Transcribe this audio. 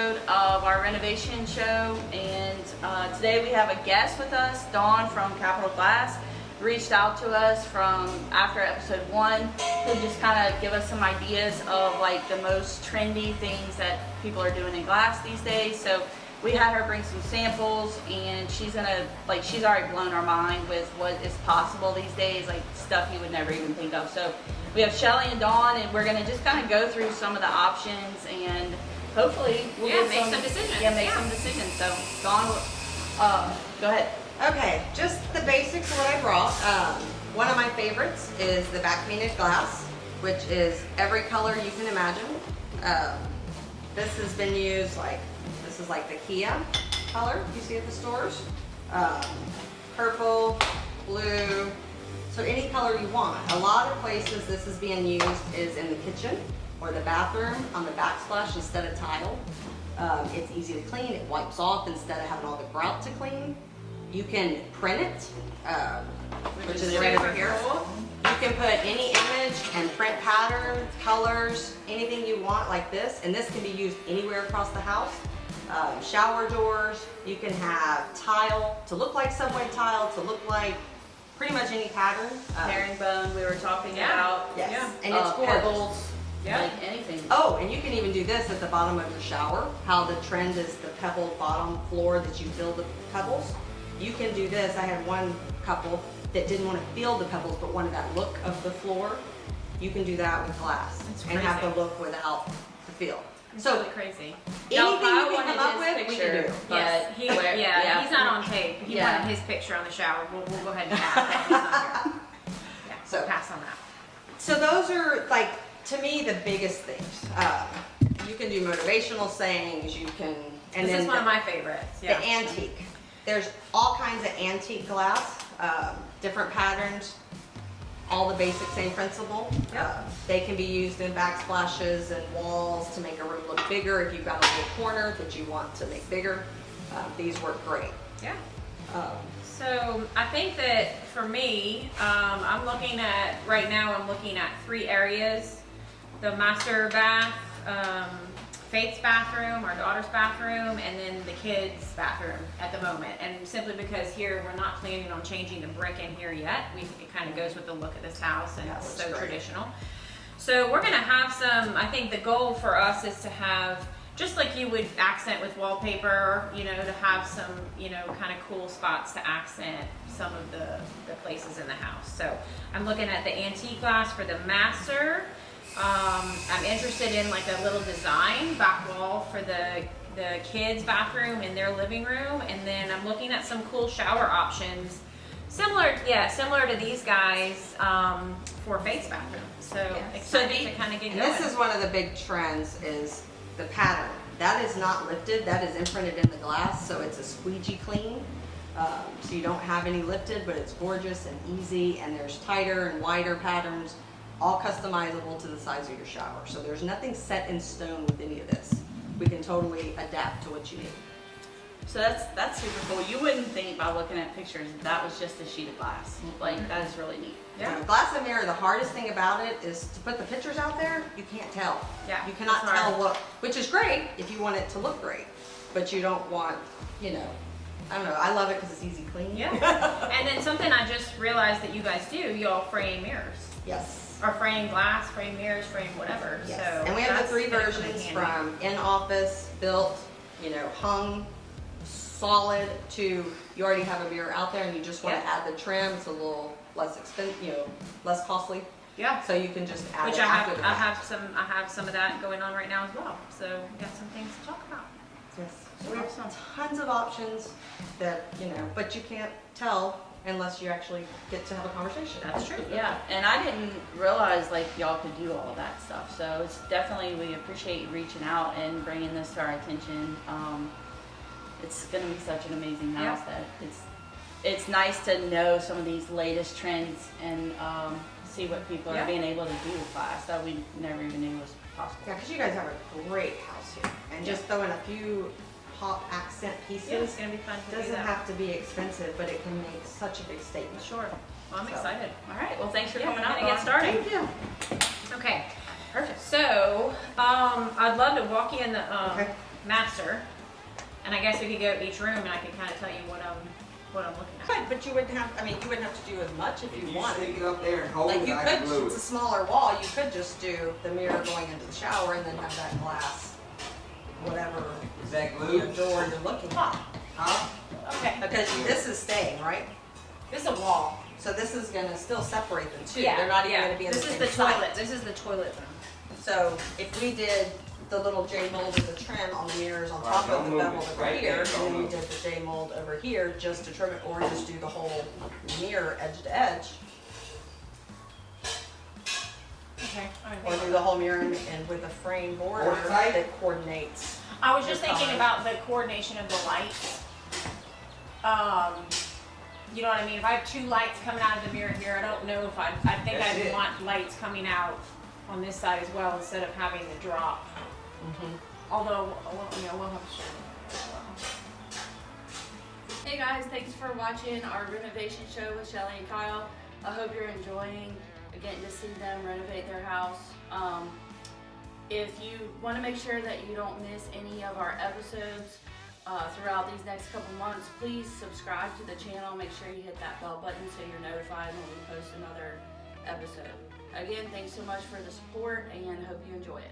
episode of our renovation show, and today we have a guest with us. Dawn from Capital Glass reached out to us from after episode 1 to just kind of give us some ideas of like the most trendy things that people are doing in glass these days. So we had her bring some samples, and she's already blown our mind with what is possible these days, like stuff you would never even think of. So we have Shelly and Dawn, and we're gonna just kind of go through some of the options, and hopefully we'll make some decisions. Make some decisions. So Dawn, go ahead. Okay, just the basics of what I brought. One of my favorites is the back painted glass, which is every color you can imagine. This has been used this is like the Kia color you see at the stores. Purple, blue, so any color you want. A lot of places this is being used is in the kitchen or the bathroom on the backsplash instead of tile. It's easy to clean, it wipes off instead of having all the grout to clean. You can print it, which is right over here. You can put any image and print patterns, colors, anything you want like this, and this can be used anywhere across the house. Shower doors, you can have tile to look like subway tile, to look like pretty much any pattern. Herringbone we were talking about. Yes, Yeah. and it's gorgeous. Pebbles, Yeah. like anything. Oh, and you can even do this at the bottom of your shower. How the trend is the pebbled bottom floor that you fill the pebbles. You can do this. I had one couple that didn't want to feel the pebbles but wanted that look of the floor. You can do that with glass and have the look without the feel. It's So really crazy. anything I you can wanted come up his with, we picture, can do. but Yes, he's not on tape. He Yeah. wanted his picture on the shower. We'll go ahead and pass that. He's not here. Yeah, so So- pass on that. So those are like, to me, the biggest things. You can do motivational sayings. You can, and This then is one of my favorites. the Yeah. antique. There's all kinds of antique glass, different patterns, all the basic same principle. Yep. They can be used in backsplashes and walls to make a room look bigger. If you've got a little corner that you want to make bigger, these work great. Yeah. Um, So I think that for me, I'm looking at, right now I'm looking at 3 areas. The master bath, Faith's bathroom, our daughter's bathroom, and then the kids' bathroom at the moment. And simply because here we're not planning on changing the brick in here yet. It kind of goes with the look of this house, and Yeah, it's looks so great. traditional. So we're gonna have some, I think the goal for us is to have, just like you would accent with wallpaper, to have some, kind of cool spots to accent some of the places in the house. So I'm looking at the antique glass for the master. I'm interested in like a little design back wall for the kids' bathroom in their living room, and then I'm looking at some cool shower options, similar to these guys for Faith's bathroom. So excited to kind of get and going. this is one of the big trends is the pattern. That is not lifted, that is imprinted in the glass, so it's a squeegee clean. So you don't have any lifted, but it's gorgeous and easy, and there's tighter and wider patterns, all customizable to the size of your shower. So there's nothing set in stone with any of this. We can totally adapt to what you need. So that's super cool. You wouldn't think by looking at pictures that was just a sheet of glass. Like that is really neat. Yeah. Glass and mirror, the hardest thing about it is to put the pictures out there, you can't tell. Yeah, You cannot it's hard. tell what, which is great if you want it to look great, but you don't want, I don't know, I love it because it's easy clean. Yeah. And then something I just realized that you guys do, y'all frame mirrors. Yes. Or frame glass, frame mirrors, frame whatever. Yes. So And we have the that's 3 gonna come in versions handy. from in-office, built, hung, solid, to you already have a mirror out there and you just want to Yeah. add the trim. It's a little less expensive, less costly. Yeah. So you can just add Which it I after the have fact. I have some of that going on right now as well. So we got some things to talk about. Yes. So we have tons of options that, but you can't tell unless you actually get to have a conversation. That's true. Yeah, and I didn't realize like y'all could do all of that stuff. So it's definitely, we appreciate you reaching out and bringing this to our attention. It's gonna be such an amazing house that it's nice to know some of these latest trends and see what people are being able to do with glass that we never even knew was possible. Yeah, because you guys have a great house here. And just throwing a few pop accent pieces. Yeah, it's gonna be fun to do Doesn't that. have to be expensive, but it can make such a big statement. Sure. Well, I'm So. excited. All right, well thanks for Yeah, coming we're out. gonna get started. Thank you. Okay. Perfect. So, I'd love to walk you in the Okay. master, and I guess we could go each room, and I could kind of tell you what I'm looking at. But you wouldn't have, you wouldn't have to do as much if you wanted. Stick it up there and hold Like it, you I could, can glue it's a it. smaller wall, you could just do the mirror going into the shower and then have that glass, whatever, Is that your glue? door you're looking at. Huh? Okay. Because this is staying, right? This is a wall. So this is gonna still separate the two. Yeah. They're not even yeah. gonna be in the This same is the site. toilet. This is the toilet room. So if we did the little J mold with the trim on the mirrors on Right, top don't of the move bevel it. over Right here, there, and don't then we move did the J mold over here just to trim it, or just do the whole mirror edge to edge, Okay. or do the whole mirror and with a frame border Hold it tight. that coordinates. I was just your thinking colors. about the coordination of the lights. You know what I mean? If I have two lights coming out of the mirror here, I don't know if I think That's I'd it. want lights coming out on this side as well instead of having the drop. Although, we'll have to show you as well. Hey guys, thanks for watching our renovation show with Shelly and Kyle. I hope you're enjoying getting to see them renovate their house. If you want to make sure that you don't miss any of our episodes throughout these next couple months, please subscribe to the channel. Make sure you hit that bell button so you're notified when we post another episode. Again, thanks so much for the support and hope you enjoy it.